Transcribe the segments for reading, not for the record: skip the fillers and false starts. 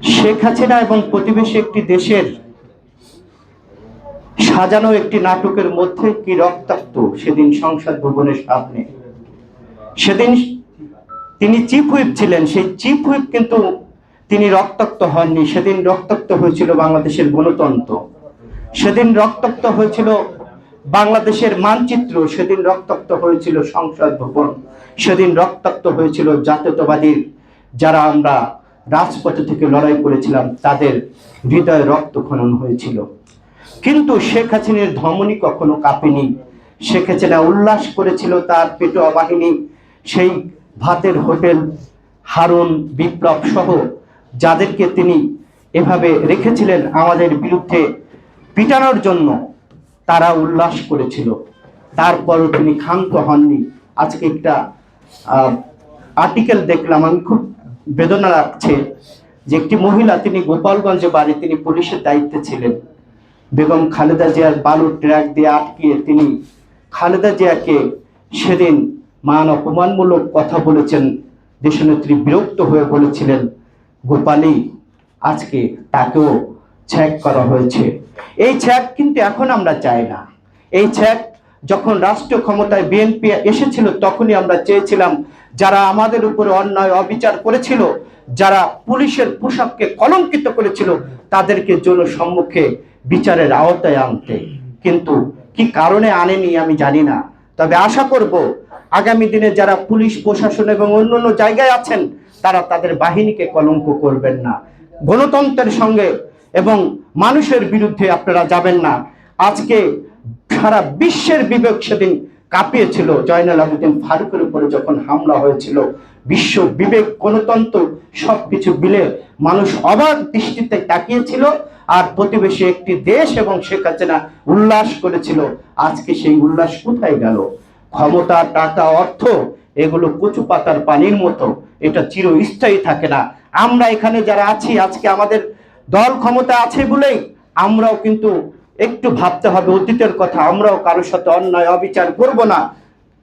শেখ হাসিনা এবং প্রতিবেশী একটি দেশের সাজানো একটি নাটকের মধ্যে কি রক্তাক্ত সেদিন সংসদ ভবনের সামনে। সেদিন তিনি চিফ হুইপ ছিলেন, সেই চিফ হুইপ কিন্তু তিনি রক্তাক্ত হননি। সেদিন রক্তাক্ত হয়েছিল বাংলাদেশের গণতন্ত্র, সেদিন রক্তাক্ত হয়েছিল বাংলাদেশের মানচিত্র, সেদিন রক্তাক্ত হয়েছিল সংসদ ভবন, সেদিন রক্তাক্ত হয়েছিল জাতীয়তাবাদীর যারা আমরা রাজপথে থেকে লড়াই করেছিলাম তাদের হৃদয়ে রক্তক্ষরণ হয়েছিল। কিন্তু শেখ হাসিনার ধমনী কখনো কাঁপেনি। শেখ হাসিনা উল্লাস করেছিল তার পেটোয়া বাহিনী, সেই ভাতের হোটেল, হারুন, বিপ্লব সহ যাদেরকে তিনি এভাবে রেখেছিলেন আমাদের বিরুদ্ধে পিটানোর জন্য, তারা উল্লাস করেছিল। তারপরও তিনি ক্ষান্ত হননি। আজকে একটা আর্টিকেল দেখলাম, আমি খুব বেদনা লাগছে যে একটি মহিলা, তিনি গোপালগঞ্জে বাড়ি, তিনি পুলিশের দায়িত্বে ছিলেন। বেগম খালেদা জিয়ার বালুর ট্রাক দিয়ে আটকিয়ে তিনি খালেদা জিয়াকে সেদিন মান অপমানমূলক কথা বলেছেন। দেশনেত্রী বিরক্ত হয়ে বলেছিলেন গোপালী, আজকে তাকেও ছ্যাক করা হয়েছে। এই ছ্যাক কিন্তু এখন আমরা চাই না। এই ছ্যাক যখন রাষ্ট্রীয় ক্ষমতায় বিএনপি এসেছিল তখনই আমরা চেয়েছিলাম যারা আমাদের উপরে অন্যায় অবিচার করেছিল, যারা পুলিশের পোশাককে কলঙ্কিত করেছিল, তাদেরকে জনসম্মুখে বিচারের আওতায় আনতে। কিন্তু কি কারণে আনেনি আমি জানি না, তবে আশা করব আগামী দিনে যারা পুলিশ প্রশাসন এবং অন্যান্য জায়গায় আছেন তারা তাদের বাহিনীকে কলঙ্ক করবেন না। গণতন্ত্রের সঙ্গে এবং মানুষের বিরুদ্ধে আপনারা যাবেন না। আজকে সারা বিশ্বের বিবেক সেদিন কাঁপিয়েছিল জয়নাল আবেদিন ফারুকের উপরে যখন হামলা হয়েছিল। বিশ্ব বিবেক, গণতন্ত্র সবকিছু মিলে মানুষ অবাক দৃষ্টিতে তাকিয়েছিল। আর প্রতিবেশী একটি দেশ এবং শেখ হাসিনা উল্লাস করেছিল। আজকে সেই উল্লাস কোথায় গেল? ক্ষমতা, টাকা, অর্থ এগুলো কচু পাতার পানির মতো, এটা চিরস্থায়ী থাকে না। আমরা এখানে যারা আছি, আজকে আমাদের দল ক্ষমতা আছে বলেই আমরাও কিন্তু একটু ভাবতে হবে অতীতের কথা। আমরাও কারোর সাথে অন্যায় অবিচার করব না,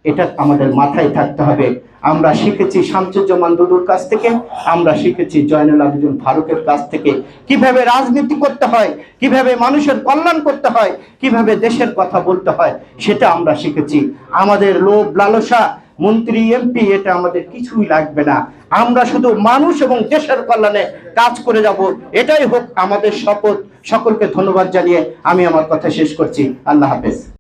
এটা আমাদের মাথায় থাকতে হবে। আমরা শিখেছি শামসুজ্জামান দুদুর কাছ থেকে, আমরা শিখেছি জয়নাল আবেদিন ফারুকের কাছ থেকে কিভাবে রাজনীতি করতে হয়, কিভাবে মানুষের কল্যাণ করতে হয়, কিভাবে দেশের কথা বলতে হয়, সেটা আমরা শিখেছি। আমাদের লোভ লালসা, মন্ত্রী এমপি, এটা আমাদের কিছুই লাগবে না। আমরা শুধু মানুষ এবং দেশের কল্যাণে কাজ করে যাব, এটাই হোক আমাদের শপথ। সকলকে ধন্যবাদ জানিয়ে আমি আমার কথা শেষ করছি। আল্লাহ হাফেজ।